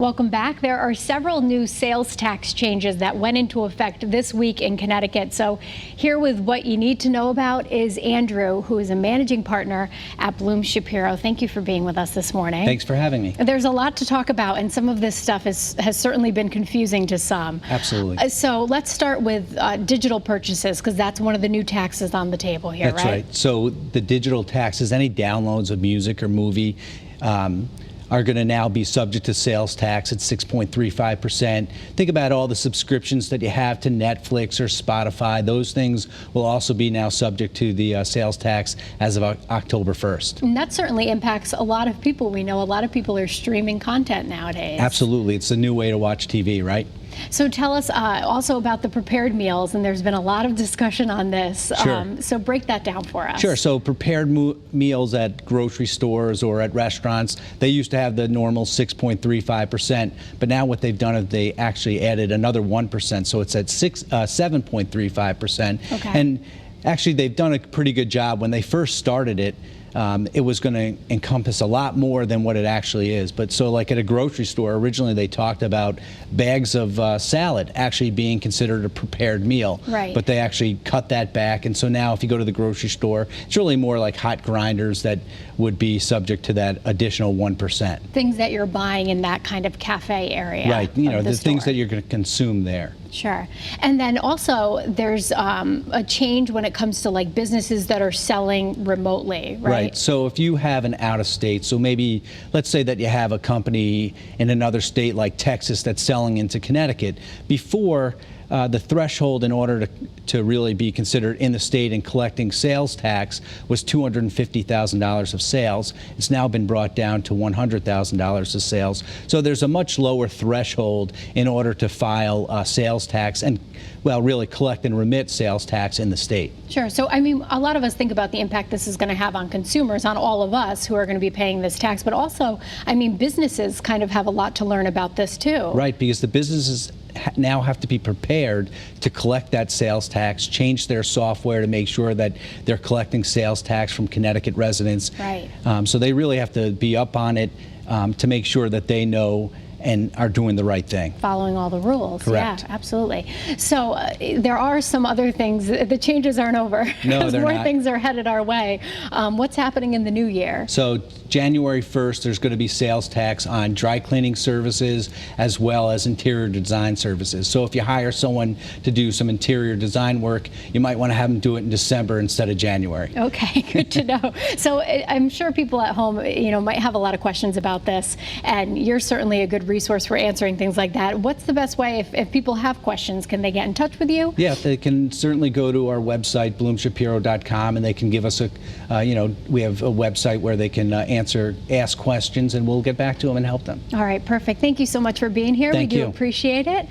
Welcome back. There are several new sales tax changes that went into effect this week in Connecticut. So here with what you need to know about is Andrew, who is a managing partner at blumshapiro. Thank you for being with us this morning. Thanks for having me. There's a lot to talk about, and some of this stuff has certainly been confusing to some. Absolutely. So let's start with digital purchases, because that's one of the new taxes on the table here, That's right? So the digital taxes, any downloads of music or movie, are going to now be subject to sales tax at 6.35%. Think about all the subscriptions that you have to Netflix or Spotify. Those things will also be now subject to the sales tax as of October 1st. And that certainly impacts a lot of people. We know a lot of people are streaming content nowadays. Absolutely. It's a new way to watch TV, right? So tell us also about the prepared meals, and there's been a lot of discussion on this. Sure. So break that down for us. Sure. So prepared meals at grocery stores or at restaurants, they used to have the normal 6.35%, but now what they've done is they actually added another 1%, so it's at 7.35%. Okay. And actually, they've done a pretty good job. When they first started it, it was going to encompass a lot more than what it actually is. But so like at a grocery store, originally they talked about bags of salad actually being considered a prepared meal. Right. But they actually cut that back. And so now if you go to the grocery store, it's really more like hot grinders that would be subject to that additional 1%. Things that you're buying in that kind of cafe area. Right. You know, the store. things that you're going to consume there. Sure. And then also there's a change when it comes to like businesses that are selling remotely, right? Right. So if you have an out of state, so maybe let's say that you have a company in another state like Texas that's selling into Connecticut. Before, the threshold in order to really be considered in the state and collecting sales tax was $250,000 of sales. It's now been brought down to $100,000 of sales. So there's a much lower threshold in order to file sales tax and, well, really collect and remit sales tax in the state. Sure. So, I mean, a lot of us think about the impact this is going to have on consumers, on all of us who are going to be paying this tax, but also, I mean, businesses kind of have a lot to learn about this too. Right, because the businesses now have to be prepared to collect that sales tax, change their software to make sure that they're collecting sales tax from Connecticut residents. Right. So they really have to be up on it to make sure that they know and are doing the right thing. Following all the rules. Correct. Yeah, absolutely. So there are some other things. The changes aren't over. No, they're more not. things are headed our way. What's happening in the new year? So January 1st, there's going to be sales tax on dry cleaning services as well as interior design services. So if you hire someone to do some interior design work, you might want to have them do it in December instead of January. Okay, good to know. So I'm sure people at home, you know, might have a lot of questions about this, and you're certainly a good resource for answering things like that. What's the best way, if people have questions, can they get in touch with you? Yeah, they can certainly go to our website, blumshapiro.com, and they can give us a, you know, we have a website where they can ask questions, and we'll get back to them and help them. All right, perfect. Thank you so much for being here. Thank we do you. appreciate it.